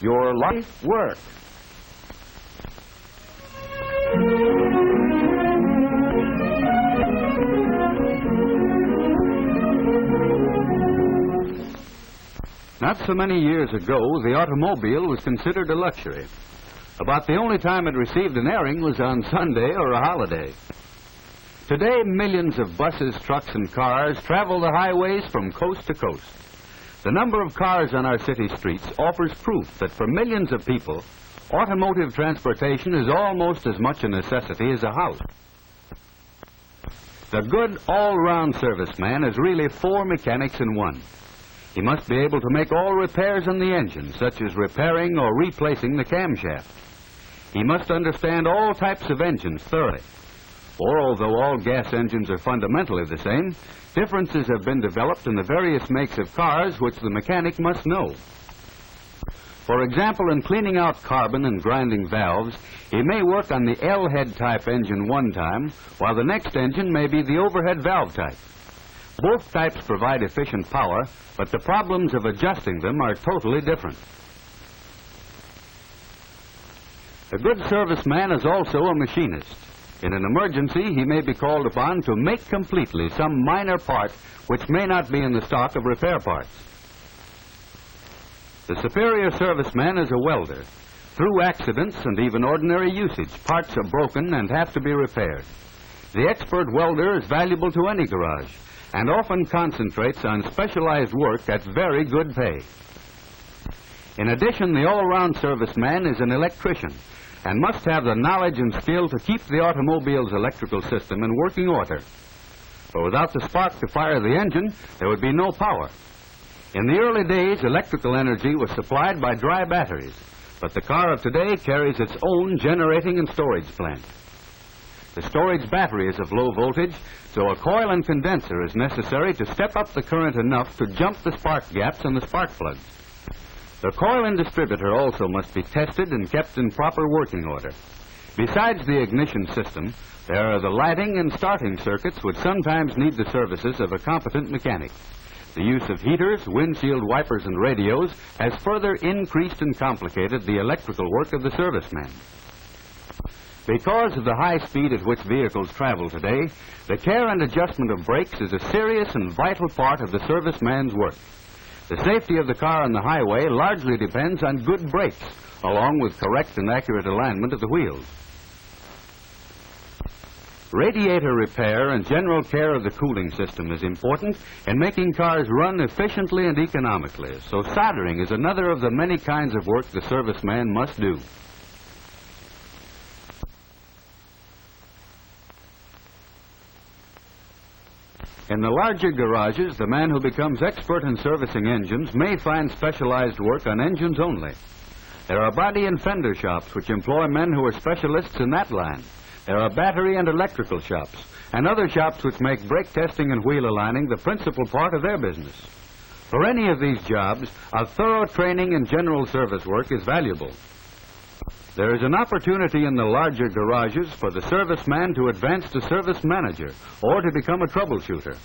your life work. Not so many years ago, the automobile was considered a luxury. About the only time it received an airing was on Sunday or a holiday. Today, millions of buses, trucks, and cars travel the highways from coast to coast. The number of cars on our city streets offers proof that for millions of people, automotive transportation is almost as much a necessity as a house. The good all-round serviceman is really 4 mechanics in one. He must be able to make all repairs on the engine, such as repairing or replacing the camshaft. He must understand all types of engines thoroughly. For although all gas engines are fundamentally the same, differences have been developed in the various makes of cars which the mechanic must know. For example, in cleaning out carbon and grinding valves, he may work on the L-head type engine one time, while the next engine may be the overhead valve type. Both types provide efficient power, but the problems of adjusting them are totally different. A good serviceman is also a machinist. In an emergency, he may be called upon to make completely some minor part which may not be in the stock of repair parts. The superior serviceman is a welder. Through accidents and even ordinary usage, parts are broken and have to be repaired. The expert welder is valuable to any garage and often concentrates on specialized work at very good pay. In addition, the all-round serviceman is an electrician and must have the knowledge and skill to keep the automobile's electrical system in working order. For without the spark to fire the engine, there would be no power. In the early days, electrical energy was supplied by dry batteries, but the car of today carries its own generating and storage plant. The storage battery is of low voltage, so a coil and condenser is necessary to step up the current enough to jump the spark gaps in the spark plugs. The coil and distributor also must be tested and kept in proper working order. Besides the ignition system, there are the lighting and starting circuits which sometimes need the services of a competent mechanic. The use of heaters, windshield wipers, and radios has further increased and complicated the electrical work of the serviceman. Because of the high speed at which vehicles travel today, the care and adjustment of brakes is a serious and vital part of the serviceman's work. The safety of the car on the highway largely depends on good brakes, along with correct and accurate alignment of the wheels. Radiator repair and general care of the cooling system is important in making cars run efficiently and economically, so soldering is another of the many kinds of work the serviceman must do. In the larger garages, the man who becomes expert in servicing engines may find specialized work on engines only. There are body and fender shops which employ men who are specialists in that line. There are battery and electrical shops, and other shops which make brake testing and wheel aligning the principal part of their business. For any of these jobs, a thorough training in general service work is valuable. There is an opportunity in the larger garages for the serviceman to advance to service manager or to become a troubleshooter.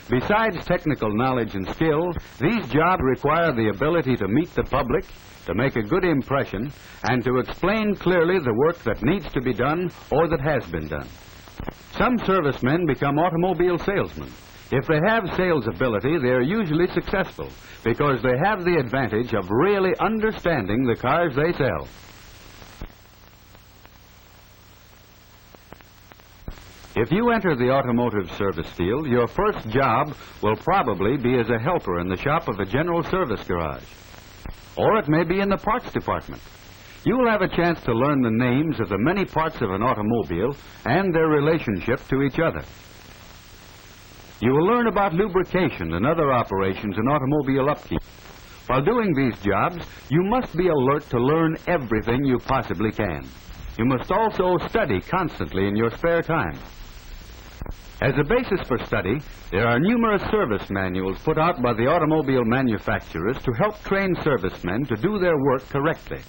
Besides technical knowledge and skill, these jobs require the ability to meet the public, to make a good impression, and to explain clearly the work that needs to be done or that has been done. Some servicemen become automobile salesmen. If they have sales ability, they are usually successful because they have the advantage of really understanding the cars they sell. If you enter the automotive service field, your first job will probably be as a helper in the shop of a general service garage. Or it may be in the parts department. You will have a chance to learn the names of the many parts of an automobile and their relationship to each other. You will learn about lubrication and other operations in automobile upkeep. While doing these jobs, you must be alert to learn everything you possibly can. You must also study constantly in your spare time. As a basis for study, there are numerous service manuals put out by the automobile manufacturers to help train servicemen to do their work correctly.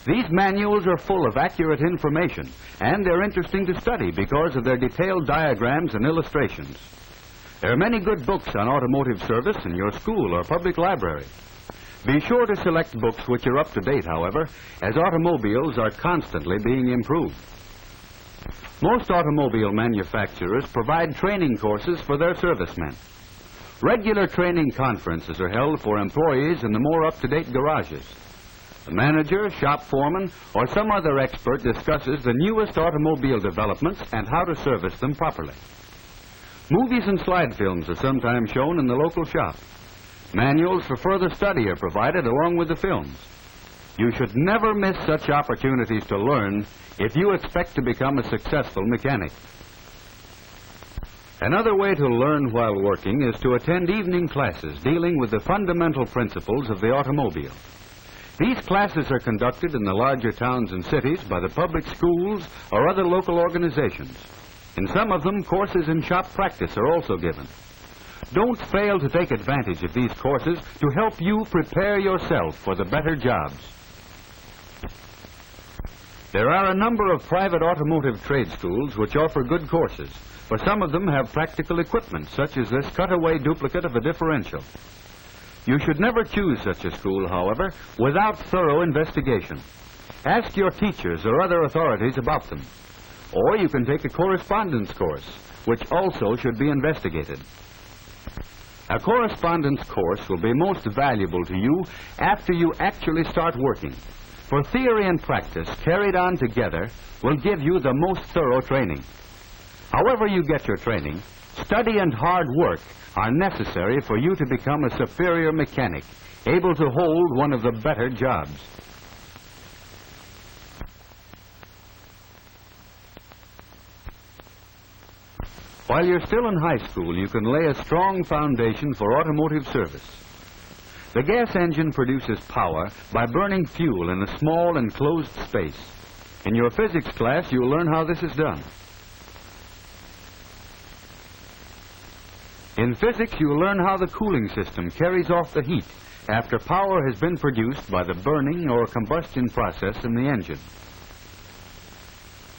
These manuals are full of accurate information, and they're interesting to study because of their detailed diagrams and illustrations. There are many good books on automotive service in your school or public library. Be sure to select books which are up to date, however, as automobiles are constantly being improved. Most automobile manufacturers provide training courses for their servicemen. Regular training conferences are held for employees in the more up-to-date garages. The manager, shop foreman, or some other expert discusses the newest automobile developments and how to service them properly. Movies and slide films are sometimes shown in the local shop. Manuals for further study are provided along with the films. You should never miss such opportunities to learn if you expect to become a successful mechanic. Another way to learn while working is to attend evening classes dealing with the fundamental principles of the automobile. These classes are conducted in the larger towns and cities by the public schools or other local organizations. In some of them, courses in shop practice are also given. Don't fail to take advantage of these courses to help you prepare yourself for the better jobs. There are a number of private automotive trade schools which offer good courses, for some of them have practical equipment, such as this cutaway duplicate of a differential. You should never choose such a school, however, without thorough investigation. Ask your teachers or other authorities about them. Or you can take a correspondence course, which also should be investigated. A correspondence course will be most valuable to you after you actually start working, for theory and practice carried on together will give you the most thorough training. However you get your training, study and hard work are necessary for you to become a superior mechanic, able to hold one of the better jobs. While you're still in high school, you can lay a strong foundation for automotive service. The gas engine produces power by burning fuel in a small enclosed space. In your physics class, you'll learn how this is done. In physics, you'll learn how the cooling system carries off the heat after power has been produced by the burning or combustion process in the engine.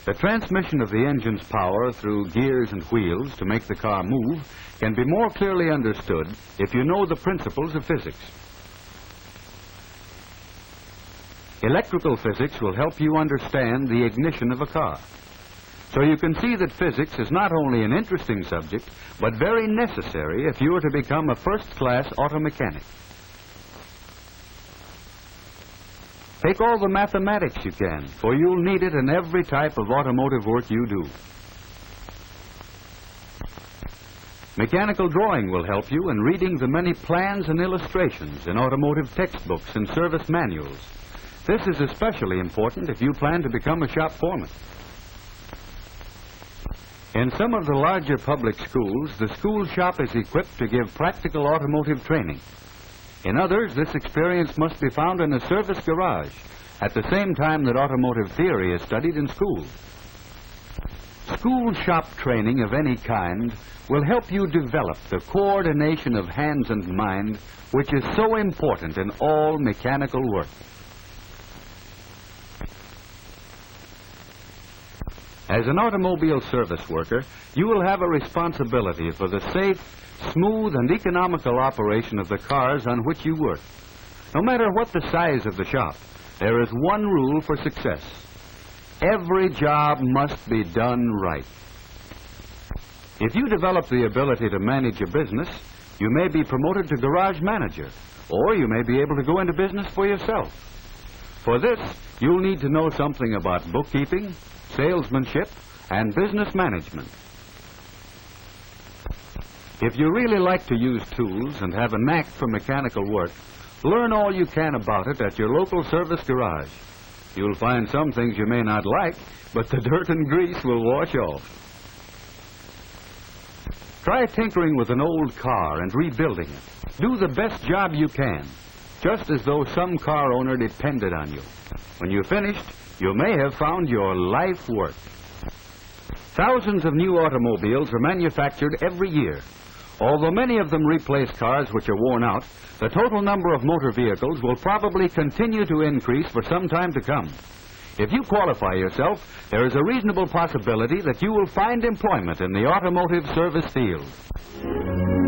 The transmission of the engine's power through gears and wheels to make the car move can be more clearly understood if you know the principles of physics. Electrical physics will help you understand the ignition of a car. So you can see that physics is not only an interesting subject, but very necessary if you are to become a first-class auto mechanic. Take all the mathematics you can, for you'll need it in every type of automotive work you do. Mechanical drawing will help you in reading the many plans and illustrations in automotive textbooks and service manuals. This is especially important if you plan to become a shop foreman. In some of the larger public schools, the school shop is equipped to give practical automotive training. In others, this experience must be found in a service garage at the same time that automotive theory is studied in school. School shop training of any kind will help you develop the coordination of hands and mind, which is so important in all mechanical work. As an automobile service worker, you will have a responsibility for the safe, smooth, and economical operation of the cars on which you work. No matter what the size of the shop, there is one rule for success. Every job must be done right. If you develop the ability to manage a business, you may be promoted to garage manager, or you may be able to go into business for yourself. For this, you'll need to know something about bookkeeping, salesmanship, and business management. If you really like to use tools and have a knack for mechanical work, learn all you can about it at your local service garage. You'll find some things you may not like, but the dirt and grease will wash off. Try tinkering with an old car and rebuilding it. Do the best job you can, just as though some car owner depended on you. When you're finished, you may have found your life work. Thousands of new automobiles are manufactured every year. Although many of them replace cars which are worn out, the total number of motor vehicles will probably continue to increase for some time to come. If you qualify yourself, there is a reasonable possibility that you will find employment in the automotive service field.